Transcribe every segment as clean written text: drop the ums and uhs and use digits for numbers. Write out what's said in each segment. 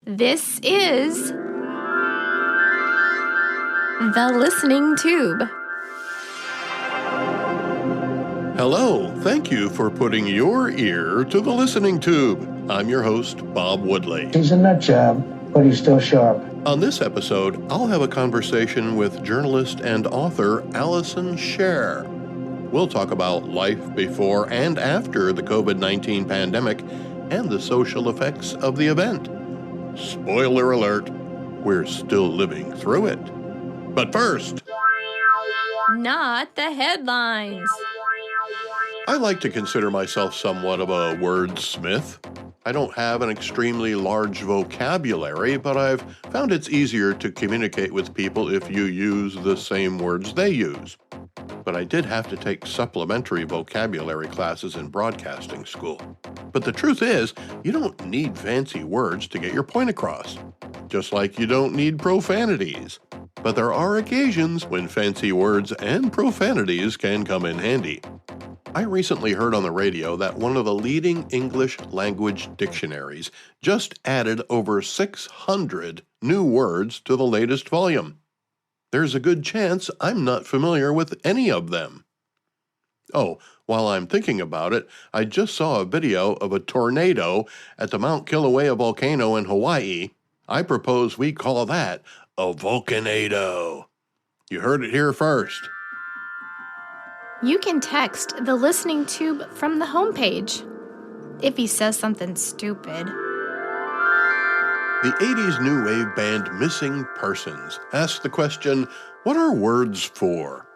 This is The Listening Tube. Hello, thank you for putting your ear to the listening tube. I'm your host, Bob Woodley. He's a nut job, but he's still sharp. On this episode, I'll have a conversation with journalist and author Alison Sher. We'll talk about life before and after the COVID-19 pandemic and the social effects of the event. Spoiler alert, we're still living through it. But first, Not the headlines. I like to consider myself somewhat of a wordsmith. I don't have an extremely large vocabulary, but I've found it's easier to communicate with people if you use the same words they use. But I did have to take supplementary vocabulary classes in broadcasting school. But the truth is, you don't need fancy words to get your point across, just like you don't need profanities. But there are occasions when fancy words and profanities can come in handy. I recently heard on the radio that one of the leading English language dictionaries just added over 600 new words to the latest volume. There's a good chance I'm not familiar with any of them. Oh, while I'm thinking about it, I just saw a video of a tornado at the Mount Kilauea volcano in Hawaii. I propose we call that a volcanado. You heard it here first. You can text The Listening Tube from the homepage if he says something stupid. The 80s new wave band Missing Persons asked the question, what are words for?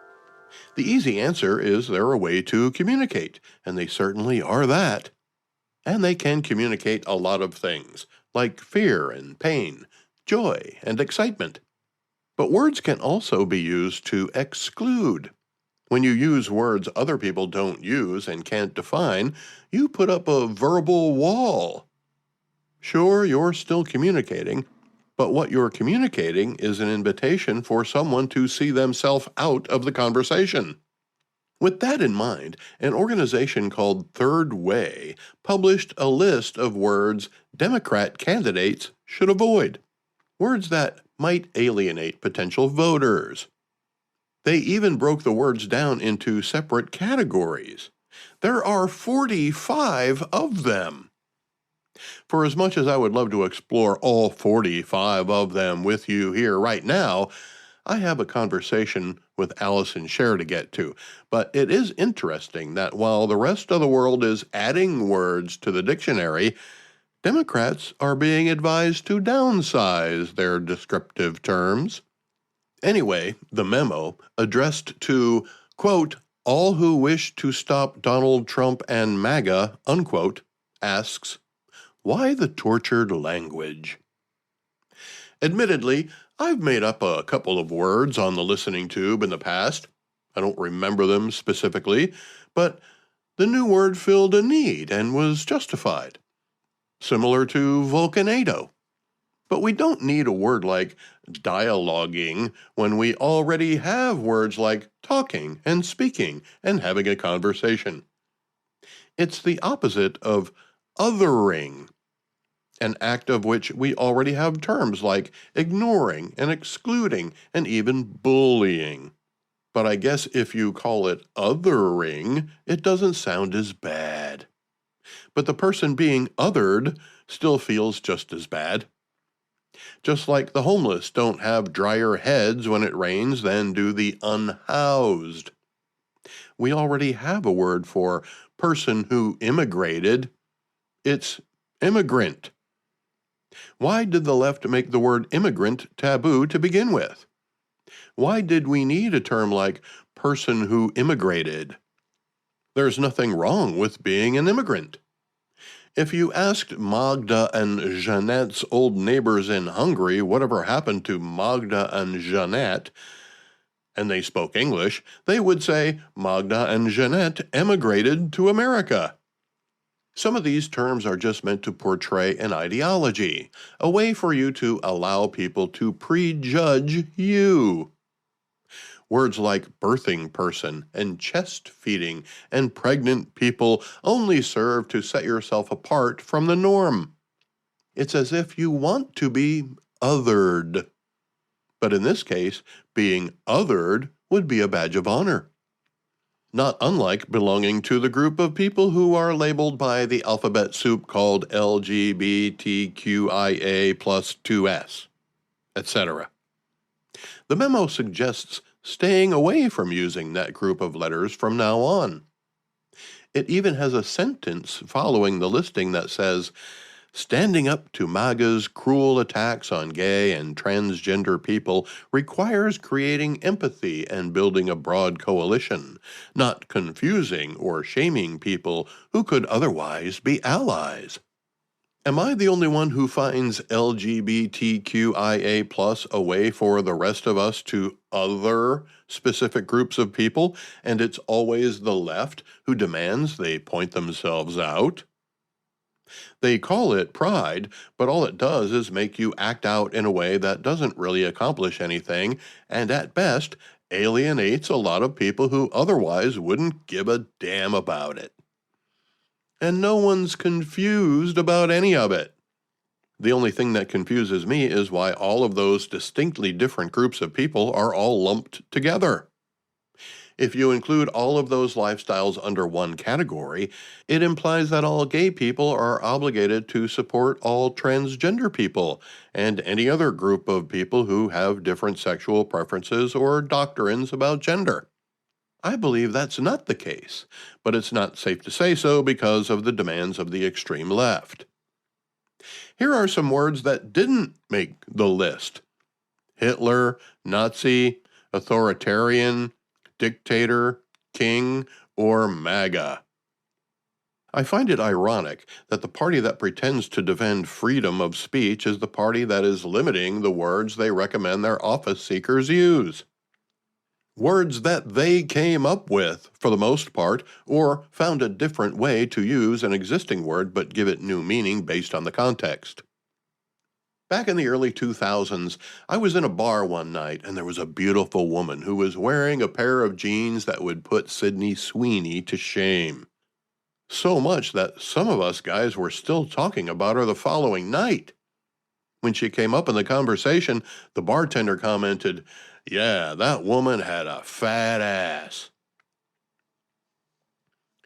The easy answer is they're a way to communicate, and they certainly are that. And they can communicate a lot of things, like fear and pain, joy and excitement. But words can also be used to exclude. When you use words other people don't use and can't define, you put up a verbal wall. Sure, you're still communicating, but what you're communicating is an invitation for someone to see themselves out of the conversation. With that in mind, an organization called Third Way published a list of words Democrat candidates should avoid, words that might alienate potential voters. They even broke the words down into separate categories. There are 45 of them. For as much as I would love to explore all 45 of them with you here right now, I have a conversation with Alison Sher to get to. But it is interesting that while the rest of the world is adding words to the dictionary, Democrats are being advised to downsize their descriptive terms. Anyway, the memo, addressed to, quote, all who wish to stop Donald Trump and MAGA, unquote, asks, why the tortured language? Admittedly, I've made up a couple of words on the listening tube in the past. I don't remember them specifically, but the new word filled a need and was justified. Similar to volcanado. But we don't need a word like dialoguing when we already have words like talking and speaking and having a conversation. It's the opposite of othering, an act of which we already have terms like ignoring and excluding and even bullying. But I guess if you call it othering, it doesn't sound as bad. But the person being othered still feels just as bad. Just like the homeless don't have drier heads when it rains than do the unhoused. We already have a word for person who immigrated. It's immigrant. Why did the left make the word immigrant taboo to begin with? Why did we need a term like person who immigrated? There's nothing wrong with being an immigrant. If you asked Magda and Jeanette's old neighbors in Hungary whatever happened to Magda and Jeanette, and they spoke English, they would say Magda and Jeanette emigrated to America. Some of these terms are just meant to portray an ideology, a way for you to allow people to prejudge you. Words like birthing person and chest feeding and pregnant people only serve to set yourself apart from the norm. It's as if you want to be othered. But in this case, being othered would be a badge of honor, not unlike belonging to the group of people who are labeled by the alphabet soup called LGBTQIA plus 2S, etc. The memo suggests staying away from using that group of letters from now on. It even has a sentence following the listing that says, standing up to MAGA's cruel attacks on gay and transgender people requires creating empathy and building a broad coalition, not confusing or shaming people who could otherwise be allies. Am I the only one who finds LGBTQIA plus a way for the rest of us to other specific groups of people, and it's always the left who demands they point themselves out? They call it pride, but all it does is make you act out in a way that doesn't really accomplish anything, and at best, alienates a lot of people who otherwise wouldn't give a damn about it. And no one's confused about any of it. The only thing that confuses me is why all of those distinctly different groups of people are all lumped together. If you include all of those lifestyles under one category, it implies that all gay people are obligated to support all transgender people and any other group of people who have different sexual preferences or doctrines about gender. I believe that's not the case, but it's not safe to say so because of the demands of the extreme left. Here are some words that didn't make the list: Hitler, Nazi, authoritarian, dictator, king, or MAGA. I find it ironic that the party that pretends to defend freedom of speech is the party that is limiting the words they recommend their office seekers use. Words that they came up with, for the most part, or found a different way to use an existing word but give it new meaning based on the context. Back in the early 2000s, I was in a bar one night and there was a beautiful woman who was wearing a pair of jeans that would put Sydney Sweeney to shame. So much that some of us guys were still talking about her the following night. When she came up in the conversation, the bartender commented, "Yeah, that woman had a fat ass."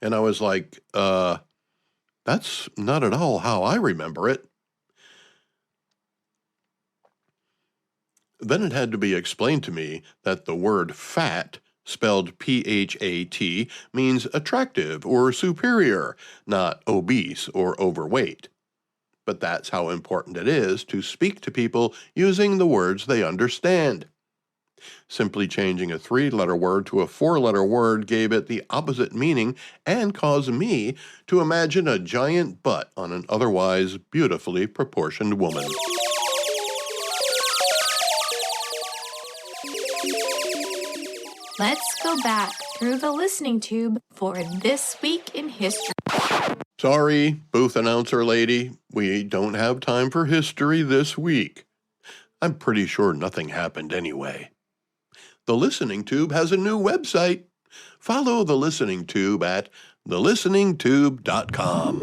And I was like, that's not at all how I remember it. Then it had to be explained to me that the word fat, spelled P-H-A-T, means attractive or superior, not obese or overweight. But that's how important it is to speak to people using the words they understand. Simply changing a 3-letter word to a 4-letter word gave it the opposite meaning and caused me to imagine a giant butt on an otherwise beautifully proportioned woman. Let's go back through the listening tube for This Week in History. Sorry, booth announcer lady, we don't have time for history this week. I'm pretty sure nothing happened anyway. The Listening Tube has a new website. Follow The Listening Tube at thelisteningtube.com.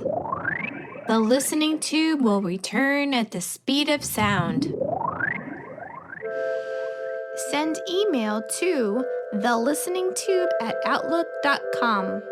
The listening tube will return at the speed of sound. Send email to thelisteningtube@outlook.com.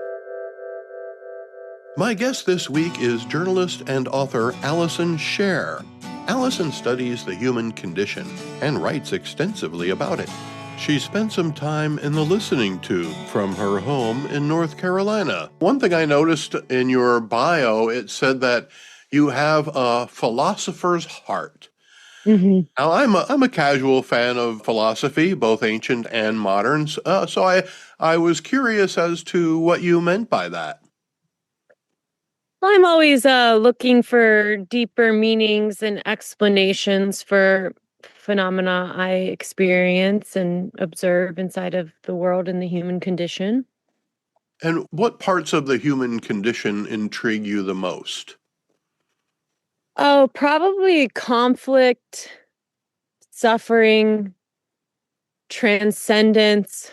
My guest this week is journalist and author Alison Sher. Alison studies the human condition and writes extensively about it. She spent some time in the Listening Tube from her home in North Carolina. One thing I noticed in your bio, it said that you have a philosopher's heart. Mm-hmm. Now, I'm a casual fan of philosophy, both ancient and modern, so I was curious as to what you meant by that. I'm always looking for deeper meanings and explanations for phenomena I experience and observe inside of the world and the human condition. And what parts of the human condition intrigue you the most? Oh, probably conflict, suffering, transcendence,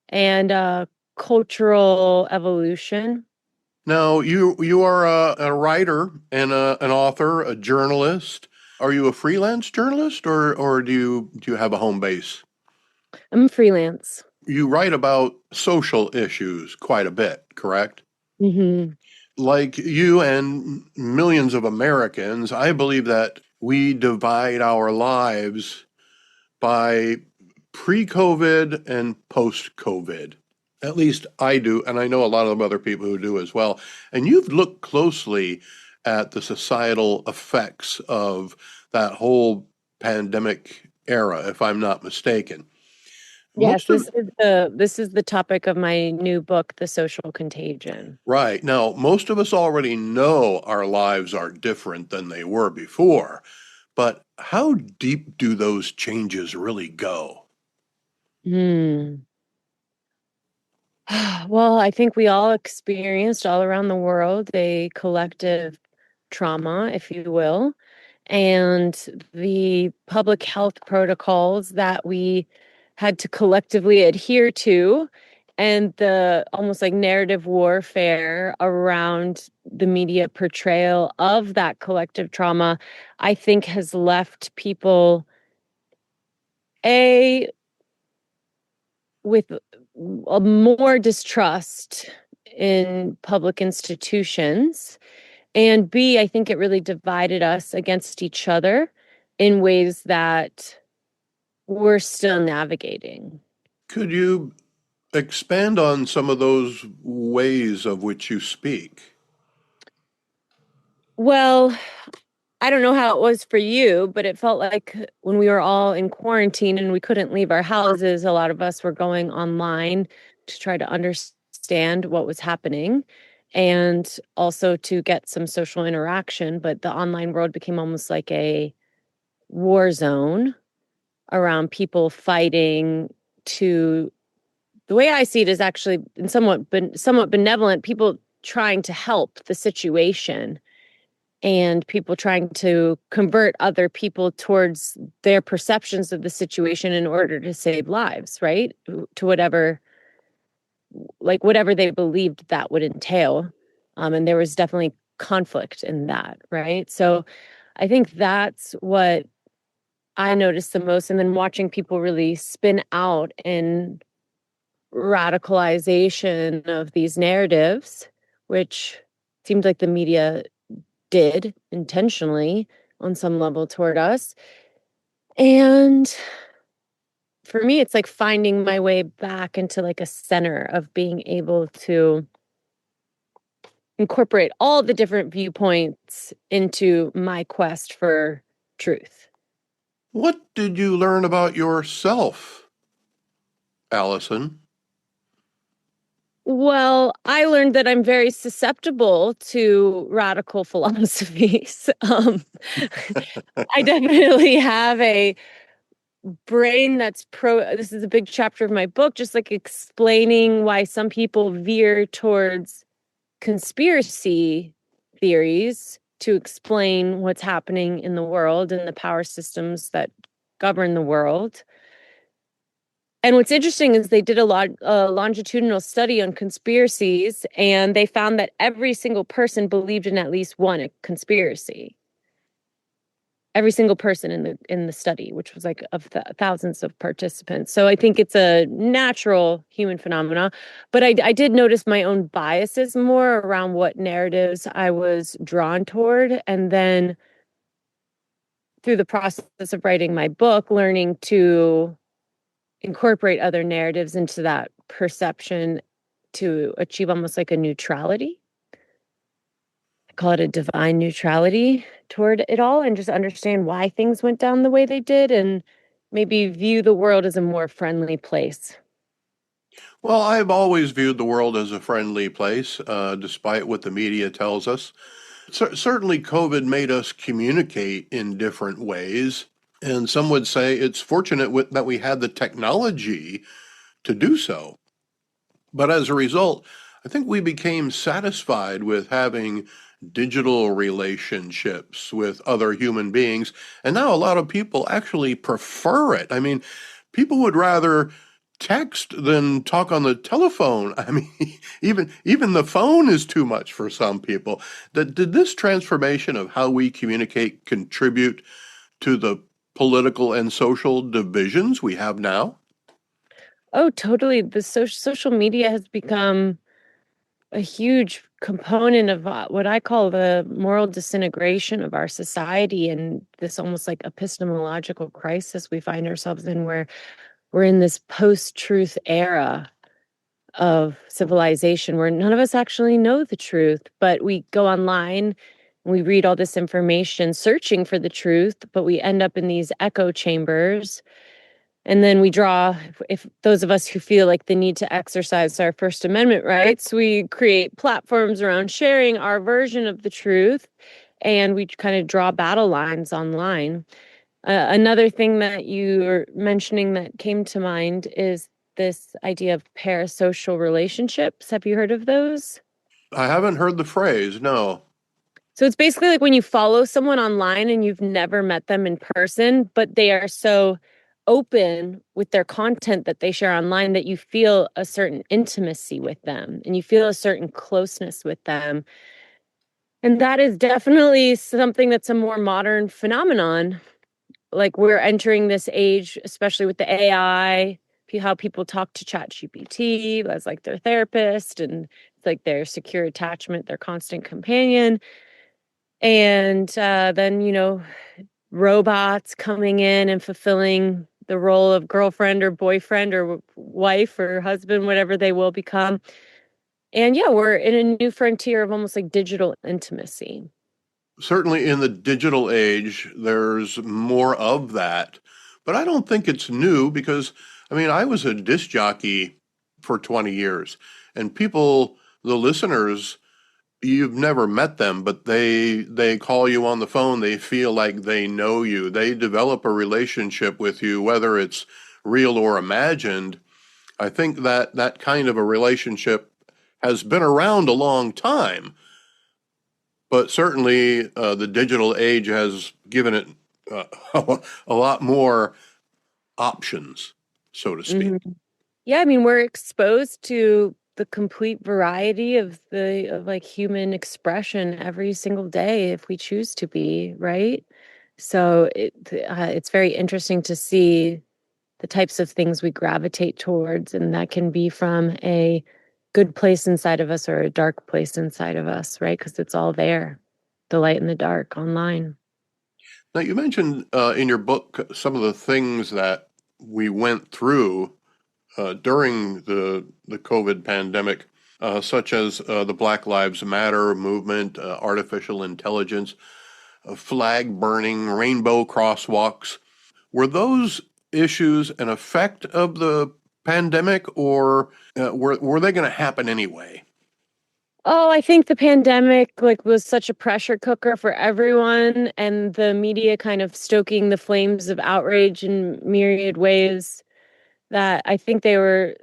and cultural evolution. Now, you are a writer and an author, a journalist. Are you a freelance journalist, or do you have a home base? I'm freelance. You write about social issues quite a bit, correct? Hmm. Like you and millions of Americans, I believe that we divide our lives by pre-COVID and post-COVID. At least I do, and I know a lot of other people who do as well. And you've looked closely at the societal effects of that whole pandemic era, if I'm not mistaken. Yes, Most of this is the topic of my new book, The Social Contagion. Right. Now, most of us already know our lives are different than they were before, but how deep do those changes really go? Hmm. Well, I think we all experienced all around the world a collective trauma, if you will, and the public health protocols that we had to collectively adhere to, and the almost like narrative warfare around the media portrayal of that collective trauma, I think has left people a with a more distrust in public institutions. And B, I think it really divided us against each other in ways that we're still navigating. Could you expand on some of those ways of which you speak? Well, I don't know how it was for you, but it felt like when we were all in quarantine and we couldn't leave our houses, a lot of us were going online to try to understand what was happening and also to get some social interaction. But the online world became almost like a war zone around people fighting to the way I see it is actually in somewhat benevolent, people trying to help the situation and people trying to convert other people towards their perceptions of the situation in order to save lives, right? To whatever, like whatever they believed that would entail. And there was definitely conflict in that, right? So I think that's what I noticed the most. And then watching people really spin out in radicalization of these narratives, which seemed like the media did intentionally on some level toward us. And for me, it's like finding my way back into like a center of being able to incorporate all the different viewpoints into my quest for truth. What did you learn about yourself, Allison? Well, I learned that I'm very susceptible to radical philosophies. I definitely have a brain that's pro. This is a big chapter of my book, just like explaining why some people veer towards conspiracy theories to explain what's happening in the world and the power systems that govern the world. And what's interesting is they did a longitudinal study on conspiracies, and they found that every single person believed in at least one conspiracy. Every single person in the study, which was like of thousands of participants. So I think it's a natural human phenomena, but I did notice my own biases more around what narratives I was drawn toward, and then through the process of writing my book, learning to incorporate other narratives into that perception to achieve almost like a neutrality. I call it a divine neutrality toward it all and just understand why things went down the way they did and maybe view the world as a more friendly place. Well, I've always viewed the world as a friendly place, despite what the media tells us. Certainly, COVID made us communicate in different ways. And some would say it's fortunate that we had the technology to do so. But as a result, I think we became satisfied with having digital relationships with other human beings. And now a lot of people actually prefer it. I mean, people would rather text than talk on the telephone. I mean, even the phone is too much for some people. Did this transformation of how we communicate contribute to the political and social divisions we have now? Oh, totally. The social media has become a huge component of what I call the moral disintegration of our society, and this almost like epistemological crisis we find ourselves in, where we're in this post-truth era of civilization where none of us actually know the truth, but we go online and we read all this information searching for the truth, but we end up in these echo chambers. And then we draw, if those of us who feel like the need to exercise our First Amendment rights, we create platforms around sharing our version of the truth, and we kind of draw battle lines online. Another thing that you were mentioning that came to mind is this idea of parasocial relationships. Have you heard of those? I haven't heard the phrase, no. So it's basically like when you follow someone online and you've never met them in person, but they are so open with their content that they share online that you feel a certain intimacy with them and you feel a certain closeness with them. And that is definitely something that's a more modern phenomenon. Like we're entering this age, especially with the AI, how people talk to ChatGPT as like their therapist, and it's like their secure attachment, their constant companion. And then, robots coming in and fulfilling the role of girlfriend or boyfriend or wife or husband, whatever they will become. And yeah, we're in a new frontier of almost like digital intimacy. Certainly in the digital age, there's more of that. But I don't think it's new because, I mean, I was a disc jockey for 20 years, and people, the listeners, you've never met them, but they call you on the phone. They feel like they know you. They develop a relationship with you, whether it's real or imagined. I think that that kind of a relationship has been around a long time, but certainly the digital age has given it a lot more options, so to speak. Mhm. Yeah, I mean, we're exposed to the complete variety of like human expression every single day if we choose to be, right? So it's very interesting to see the types of things we gravitate towards, and that can be from a good place inside of us or a dark place inside of us, right? Because it's all there, the light and the dark online. Now, you mentioned in your book some of the things that we went through during the COVID pandemic, such as the Black Lives Matter movement, artificial intelligence, flag burning, rainbow crosswalks. Were those issues an effect of the pandemic, or were they going to happen anyway? Oh, I think the pandemic like was such a pressure cooker for everyone, and the media kind of stoking the flames of outrage in myriad ways that I think they were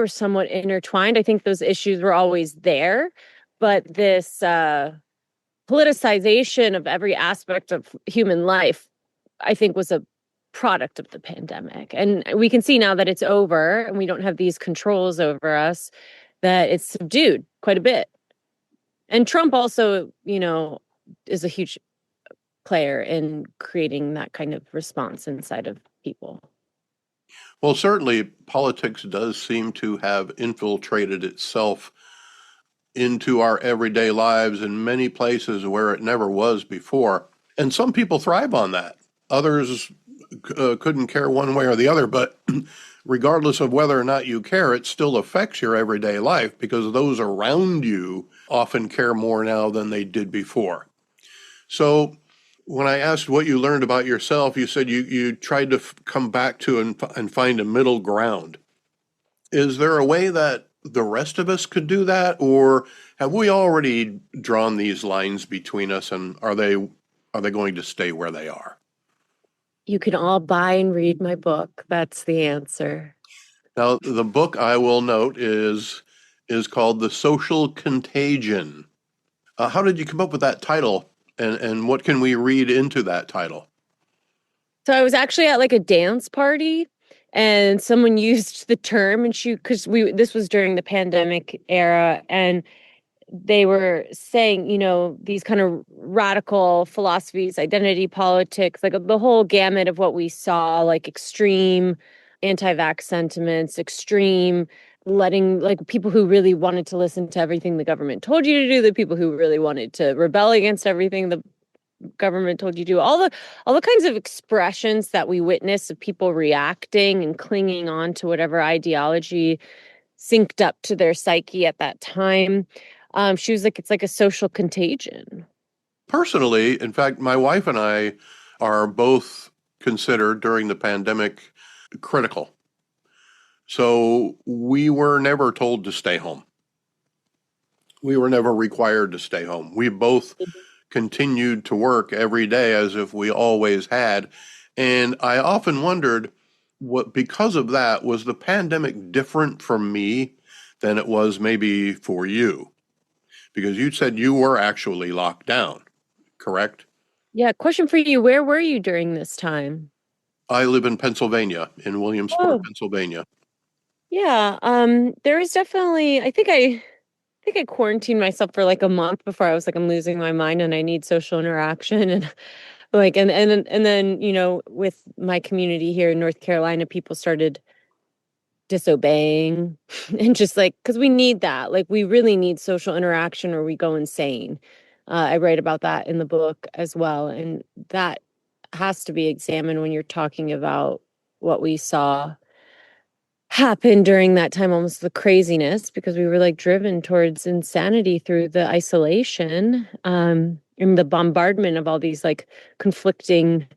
somewhat intertwined. I think those issues were always there, but this politicization of every aspect of human life, I think, was a product of the pandemic. And we can see now that it's over and we don't have these controls over us, that it's subdued quite a bit. And Trump also, is a huge player in creating that kind of response inside of people. Well, certainly politics does seem to have infiltrated itself into our everyday lives in many places where it never was before. And some people thrive on that. Others couldn't care one way or the other, but regardless of whether or not you care, it still affects your everyday life because those around you often care more now than they did before. So when I asked what you learned about yourself, you said you tried to come back to and find a middle ground. Is there a way that the rest of us could do that, or have we already drawn these lines between us, and are they going to stay where they are? You can all buy and read my book. That's the answer. Now, the book I will note is called The Social Contagion. How did you come up with that title, and what can we read into that title? So I was actually at like a dance party, and someone used the term, and this was during the pandemic era, and they were saying, these kind of radical philosophies, identity politics, like the whole gamut of what we saw, like extreme anti-vax sentiments, extreme letting, like people who really wanted to listen to everything the government told you to do, the people who really wanted to rebel against everything the government told you to do, all the kinds of expressions that we witness of people reacting and clinging on to whatever ideology synced up to their psyche at that time. She was like, it's like a social contagion. Personally, in fact, my wife and I are both considered during the pandemic critical. So we were never told to stay home. We were never required to stay home. We both continued to work every day as if we always had. And I often wondered, because of that, was the pandemic different for me than it was maybe for you? Because you said you were actually locked down, correct? Yeah. Question for you. Where were you during this time? I live in Pennsylvania, in Williamsport, Oh, Pennsylvania. yeah. There was definitely, I think I quarantined myself for like a month before I was like, I'm losing my mind and I need social interaction. And like, and then, with my community here in North Carolina, people started disobeying and just like, because we need that. Like, we really need social interaction or we go insane. I write about that in the book as well. And that has to be examined when you're talking about what we saw happen during that time, almost the craziness, because we were like driven towards insanity through the isolation, and the bombardment of all these like conflicting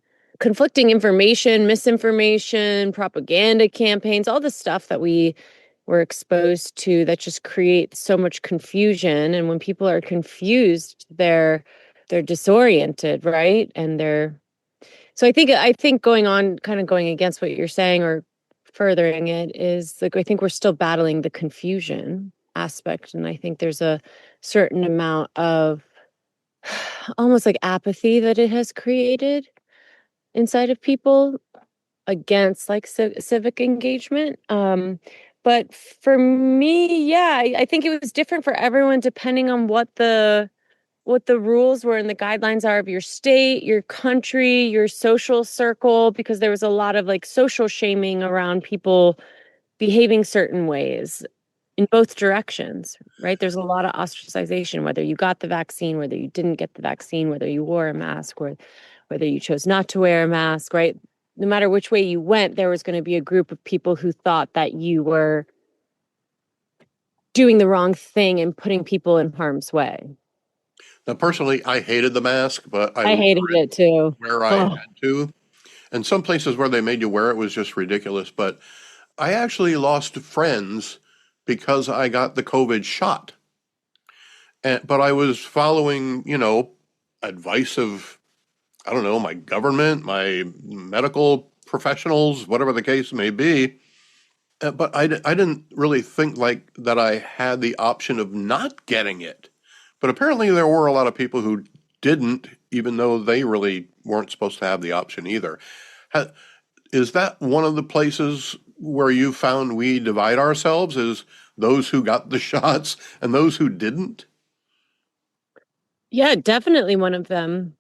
information, misinformation, propaganda campaigns, all the stuff that we were exposed to that just creates so much confusion. And when people are confused, they're disoriented, right? And so I think going against what you're saying or furthering it is like I think we're still battling the confusion aspect, and I think there's a certain amount of almost like apathy that it has created inside of people against like civic engagement. But for me, yeah, I think it was different for everyone depending on what the rules were and the guidelines are of your state, your country, your social circle, because there was a lot of like social shaming around people behaving certain ways in both directions, right? There's a lot of ostracization, whether you got the vaccine, whether you didn't get the vaccine, whether you wore a mask, or whether you chose not to wear a mask, right? No matter which way you went, there was going to be a group of people who thought that you were doing the wrong thing and putting people in harm's way. Now, personally, I hated the mask, but I I wore hated it it too. where I Oh. had to. And some places where they made you wear it was just ridiculous. But I actually lost friends because I got the COVID shot. But I was following, advice of, I don't know, my government, my medical professionals, whatever the case may be. But I didn't really think like that I had the option of not getting it. But apparently there were a lot of people who didn't, even though they really weren't supposed to have the option either. Is that one of the places where you found we divide ourselves, is those who got the shots and those who didn't? Yeah, definitely one of them.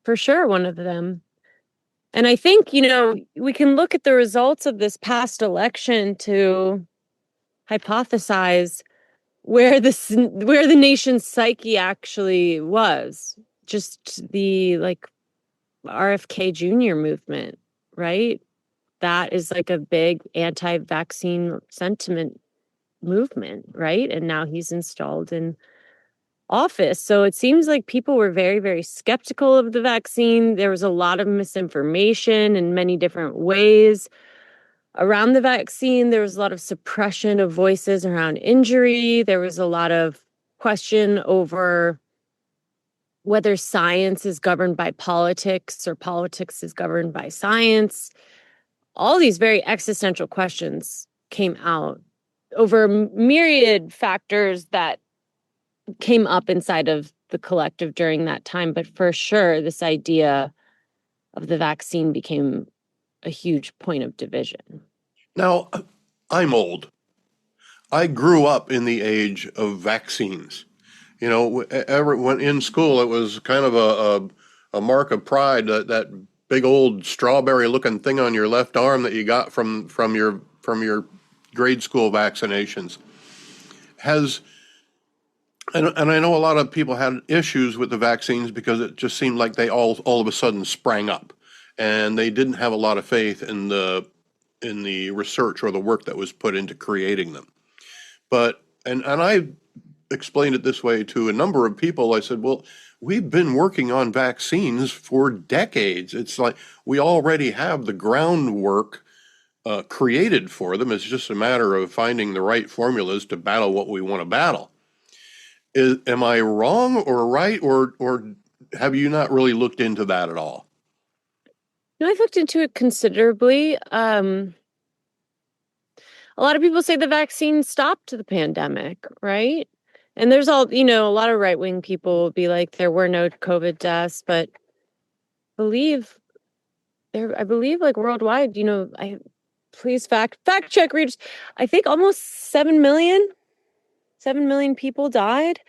For sure, one of them. And I think, we can look at the results of this past election to hypothesize where the nation's psyche actually was. Just the like RFK Jr. movement, right? That is like a big anti-vaccine sentiment movement, right? And now he's installed in office. So it seems like people were very, very skeptical of the vaccine. There was a lot of misinformation in many different ways around the vaccine. There was a lot of suppression of voices around injury. There was a lot of question over whether science is governed by politics or politics is governed by science. All these very existential questions came out over myriad factors that came up inside of the collective during that time. But for sure, this idea of the vaccine became a huge point of division. Now, I'm old. I grew up in the age of vaccines. You know, when in school, it was kind of a mark of pride that big old strawberry looking thing on your left arm that you got from your grade school vaccinations has. And I know a lot of people had issues with the vaccines because it just seemed like they all of a sudden sprang up, and they didn't have a lot of faith in the research or the work that was put into creating them. But and I explained it this way to a number of people. I said, well, we've been working on vaccines for decades. It's like we already have the groundwork created for them. It's just a matter of finding the right formulas to battle what we want to battle. Am I wrong or right, or have you not really looked into that at all? No, I've looked into it considerably. A lot of people say the vaccine stopped the pandemic, right? And there's a lot of right-wing people will be like, there were no COVID deaths, but believe I believe like worldwide, please fact check readers. I think almost 7 million people died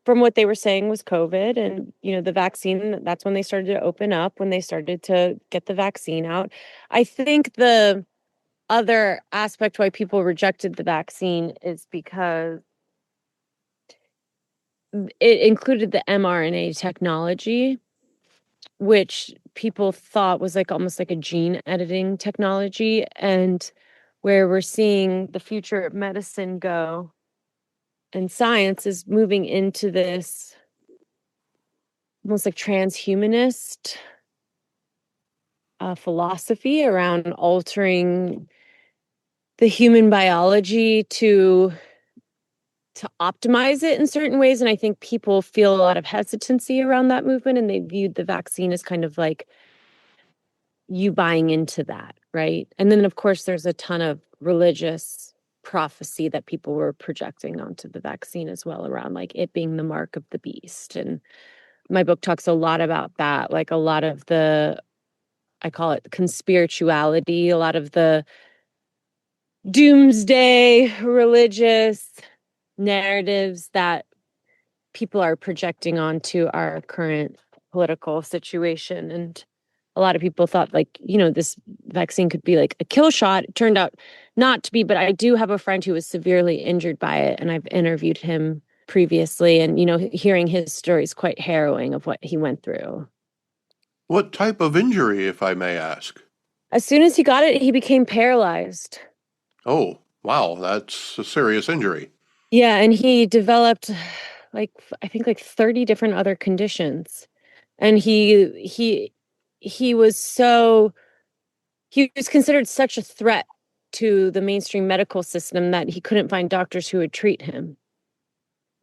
from what they were saying was COVID. And, the vaccine, that's when they started to open up, when they started to get the vaccine out. I think the other aspect why people rejected the vaccine is because it included the mRNA technology, which people thought was like almost like a gene editing technology. And where we're seeing the future of medicine go and science is moving into this almost like transhumanist philosophy around altering the human biology to optimize it in certain ways. And I think people feel a lot of hesitancy around that movement, and they viewed the vaccine as kind of like you buying into that, right? And then, of course, there's a ton of religious prophecy that people were projecting onto the vaccine as well, around like it being the mark of the beast. And my book talks a lot about that, like a lot of the, I call it conspirituality, a lot of the doomsday religious narratives that people are projecting onto our current political situation. And a lot of people thought like, this vaccine could be like a kill shot. It turned out not to be, but I do have a friend who was severely injured by it, and I've interviewed him previously, and hearing his story is quite harrowing of what he went through. What type of injury, if I may ask? As soon as he got it, he became paralyzed. Oh, wow, that's a serious injury. Yeah, and he developed like I think like 30 different other conditions. And he was considered such a threat to the mainstream medical system that he couldn't find doctors who would treat him,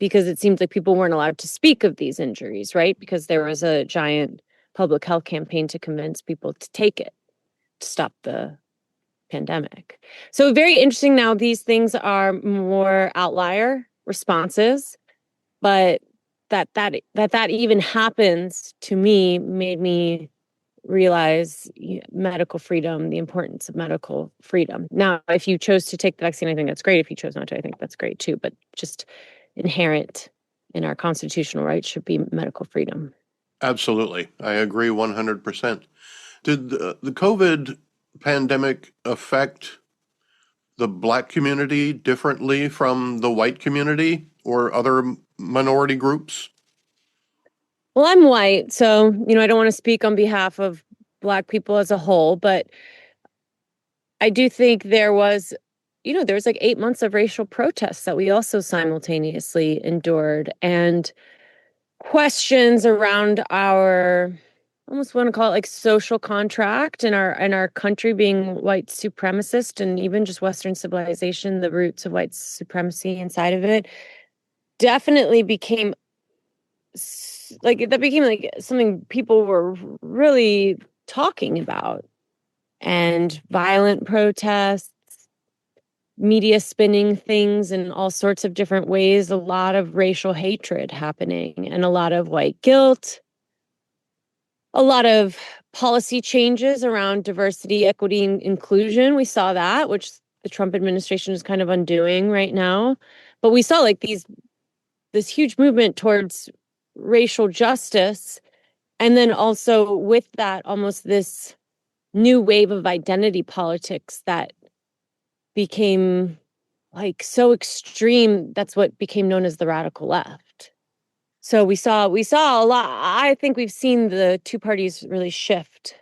because it seemed like people weren't allowed to speak of these injuries, right? Because there was a giant public health campaign to convince people to take it to stop the pandemic. So very interesting. Now these things are more outlier responses, but that even happens to me made me realize medical freedom, the importance of medical freedom. Now, if you chose to take the vaccine, I think that's great. If you chose not to, I think that's great too. But just inherent in our constitutional rights should be medical freedom. Absolutely. I agree 100%. Did the COVID pandemic affect the Black community differently from the white community or other minority groups? Well, I'm white, so, I don't want to speak on behalf of Black people as a whole, but I do think there was like 8 months of racial protests that we also simultaneously endured, and questions around our, I almost want to call it like social contract in our country being white supremacist, and even just Western civilization, the roots of white supremacy inside of it definitely became like something people were really talking about. And violent protests, media spinning things in all sorts of different ways, a lot of racial hatred happening, and a lot of white guilt, a lot of policy changes around diversity, equity, and inclusion. We saw that, which the Trump administration is kind of undoing right now. But we saw like this huge movement towards racial justice. And then also with that, almost this new wave of identity politics that became like so extreme. That's what became known as the radical left. So we saw a lot. I think we've seen the two parties really shift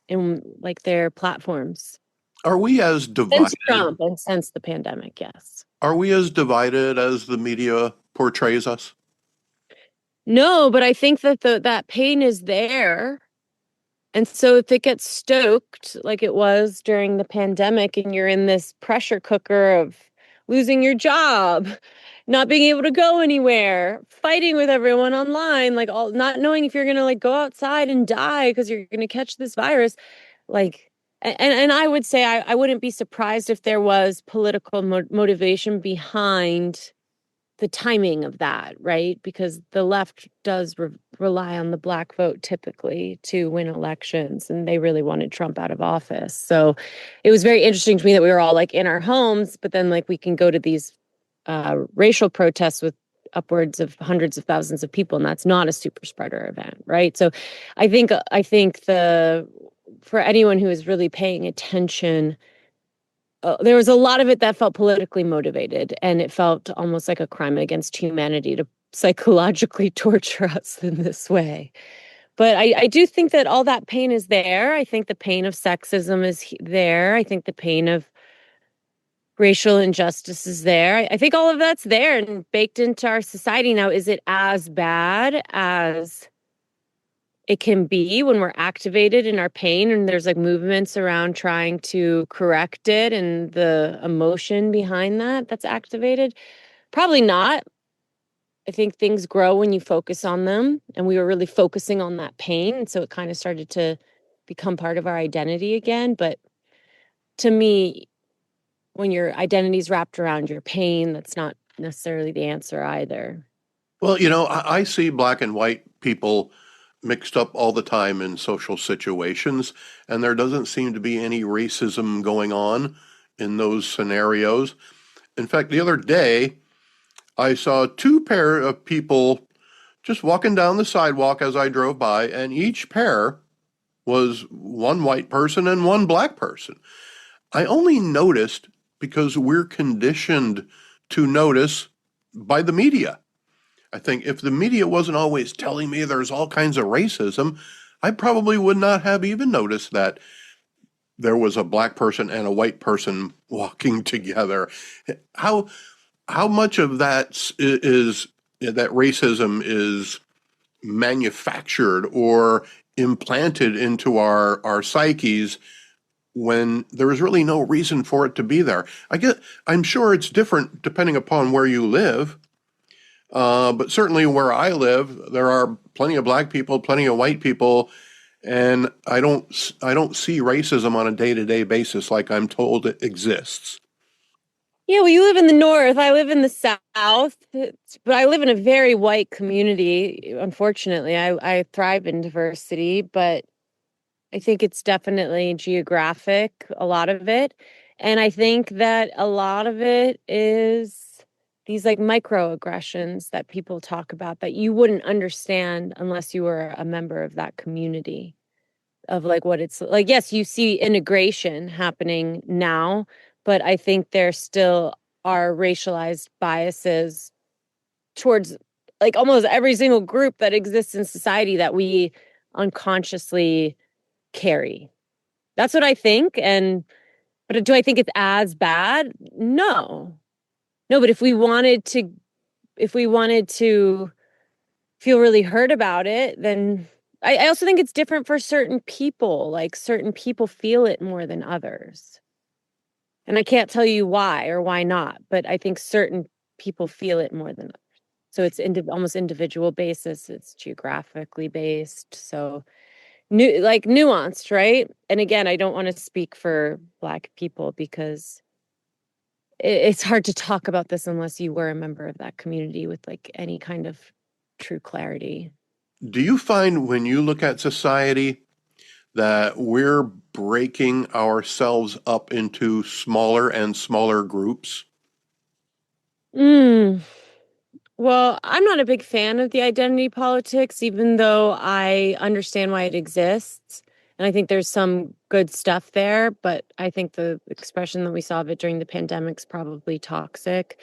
in like their platforms Are we as since divided? Trump and since the pandemic. Yes. Are we as divided as the media portrays us? No, but I think that that pain is there. And so if it gets stoked like it was during the pandemic and you're in this pressure cooker of losing your job, not being able to go anywhere, fighting with everyone online, like all not knowing if you're going to like go outside and die because you're going to catch this virus, like and I would say I wouldn't be surprised if there was political motivation behind the timing of that, right? Because the left does rely on the black vote typically to win elections, and they really wanted Trump out of office. So it was very interesting to me that we were all like in our homes, but then like we can go to these racial protests with upwards of hundreds of thousands of people, and that's not a super spreader event, right? So I think the for anyone who is really paying attention, there was a lot of it that felt politically motivated, and it felt almost like a crime against humanity to psychologically torture us in this way. But I do think that all that pain is there. I think the pain of sexism is there. I think the pain of racial injustice is there. I think all of that's there and baked into our society. Now, is it as bad as it can be when we're activated in our pain and there's like movements around trying to correct it and the emotion behind that's activated? Probably not. I think things grow when you focus on them, and we were really focusing on that pain, and so it kind of started to become part of our identity again. But to me, when your identity's wrapped around your pain, that's not necessarily the answer either. Well, you know, I see black and white people mixed up all the time in social situations, and there doesn't seem to be any racism going on in those scenarios. In fact, the other day, I saw two pair of people just walking down the sidewalk as I drove by, and each pair was one white person and one black person. I only noticed because we're conditioned to notice by the media. I think if the media wasn't always telling me there's all kinds of racism, I probably would not have even noticed that there was a black person and a white person walking together. How how much of is that racism is manufactured or implanted into our psyches when there is really no reason for it to be there? I'm sure it's different depending upon where you live. But certainly where I live, there are plenty of black people, plenty of white people, and I don't see racism on a day-to-day basis like I'm told it exists. Yeah, well, you live in the north. I live in the south, but I live in a very white community. Unfortunately, I thrive in diversity, but I think it's definitely geographic, a lot of it. And I think that a lot of it is these like microaggressions that people talk about that you wouldn't understand unless you were a member of that community, of like what it's like. Yes, you see integration happening now, but I think there still are racialized biases towards like almost every single group that exists in society that we unconsciously carry. That's what I think. And but do I think it's as bad? No. No, but if we wanted to feel really hurt about it, then I also think it's different for certain people. Like certain people feel it more than others. And I can't tell you why or why not, but I think certain people feel it more than others. So it's almost individual basis. It's geographically based. So like nuanced, right? And again, I don't want to speak for Black people because it's hard to talk about this unless you were a member of that community with like any kind of true clarity. Do you find when you look at society that we're breaking ourselves up into smaller and smaller groups? Mm. Well, I'm not a big fan of the identity politics, even though I understand why it exists. And I think there's some good stuff there, but I think the expression that we saw of it during the pandemic is probably toxic.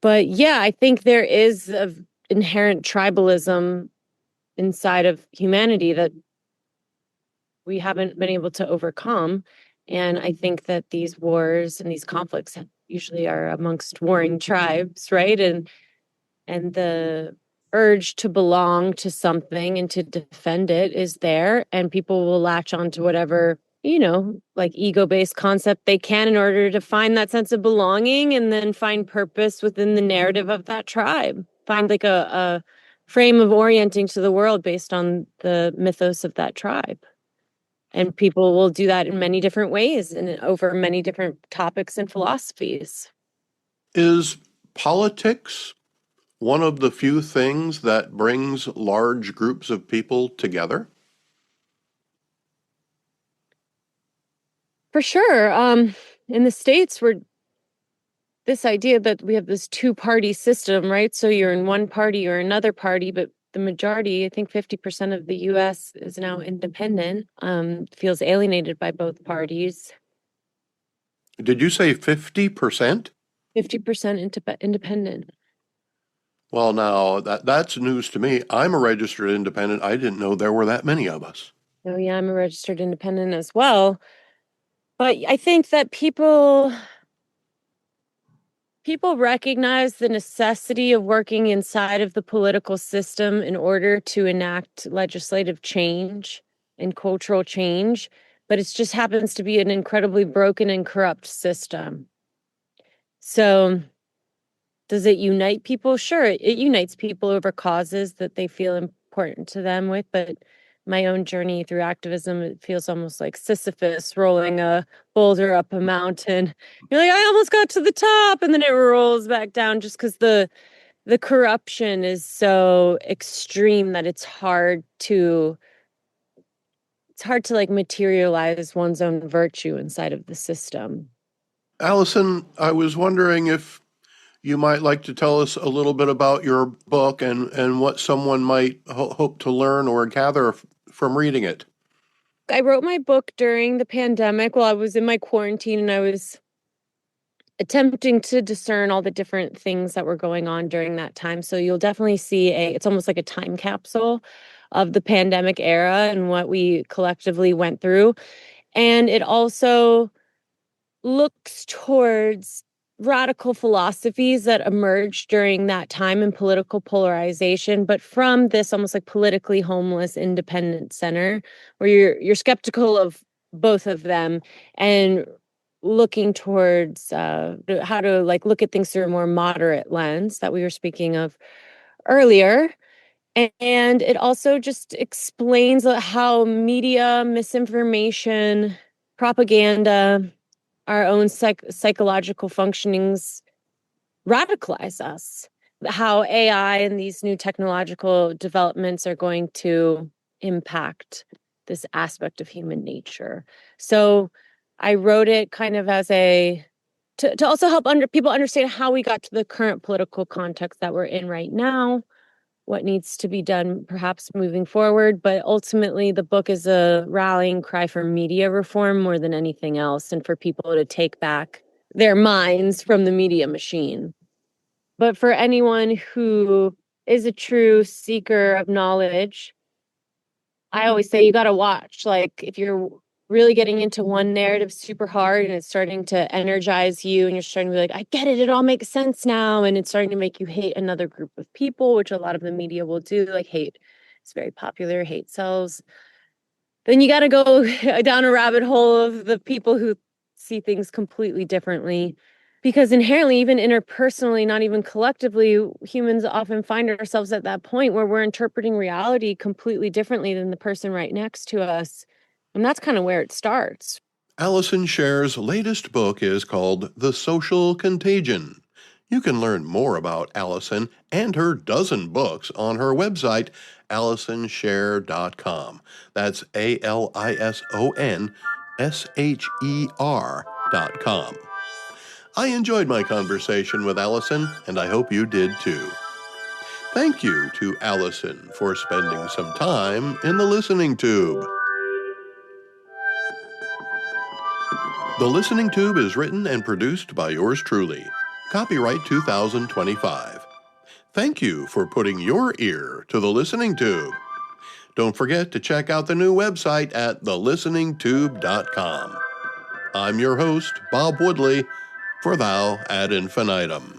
But yeah, I think there is a inherent tribalism inside of humanity that we haven't been able to overcome. And I think that these wars and these conflicts usually are amongst warring tribes, right? And the urge to belong to something and to defend it is there, and people will latch on to whatever, like ego-based concept they can in order to find that sense of belonging and then find purpose within the narrative of that tribe, find like a frame of orienting to the world based on the mythos of that tribe. And people will do that in many different ways and over many different topics and philosophies. Is politics one of the few things that brings large groups of people together? For sure. In the States, we're this idea that we have this two-party system, right? So you're in one party or another party, but the majority, I think 50% of the US is now independent, feels alienated by both parties. Did you say 50%? 50% independent. Well, now that's news to me. I'm a registered independent. I didn't know there were that many of us. Oh, yeah, I'm a registered independent as well. But I think that people recognize the necessity of working inside of the political system in order to enact legislative change and cultural change, but it just happens to be an incredibly broken and corrupt system. So, does it unite people? Sure, it unites people over causes that they feel important to them with, but my own journey through activism, it feels almost like Sisyphus rolling a boulder up a mountain. You're like, I almost got to the top, and then it rolls back down just because the corruption is so extreme that it's hard to like materialize one's own virtue inside of the system. Allison, I was wondering if you might like to tell us a little bit about your book and what someone might hope to learn or gather from reading it. I wrote my book during the pandemic while I was in my quarantine, and I was attempting to discern all the different things that were going on during that time. So you'll definitely see it's almost like a time capsule of the pandemic era and what we collectively went through. And it also looks towards radical philosophies that emerged during that time in political polarization, but from this almost like politically homeless independent center where you're skeptical of both of them and looking towards how to like look at things through a more moderate lens that we were speaking of earlier. And it also just explains how media, misinformation, propaganda, our own psychological functionings radicalize us. How AI and these new technological developments are going to impact this aspect of human nature. So I wrote it kind of as to also help people understand how we got to the current political context that we're in right now, what needs to be done perhaps moving forward. But ultimately, the book is a rallying cry for media reform more than anything else, and for people to take back their minds from the media machine. But for anyone who is a true seeker of knowledge, I always say you got to watch. Like, if you're really getting into one narrative super hard and it's starting to energize you and you're starting to be like, I get it, it all makes sense now. And it's starting to make you hate another group of people, which a lot of the media will do. Like, hate is very popular, hate sells. Then you got to go down a rabbit hole of the people who see things completely differently. Because inherently, even interpersonally, not even collectively, humans often find ourselves at that point where we're interpreting reality completely differently than the person right next to us. And that's kind of where it starts. Alison Sher's latest book is called The Social Contagion. You can learn more about Alison and her dozen books on her website, AlisonSher.com. That's AlisonSher.com. I enjoyed my conversation with Alison, and I hope you did too. Thank you to Alison for spending some time in the listening tube. The Listening Tube is written and produced by yours truly. Copyright 2025. Thank you for putting your ear to the Listening Tube. Don't forget to check out the new website at thelisteningtube.com. I'm your host, Bob Woodley, for Thou ad infinitum.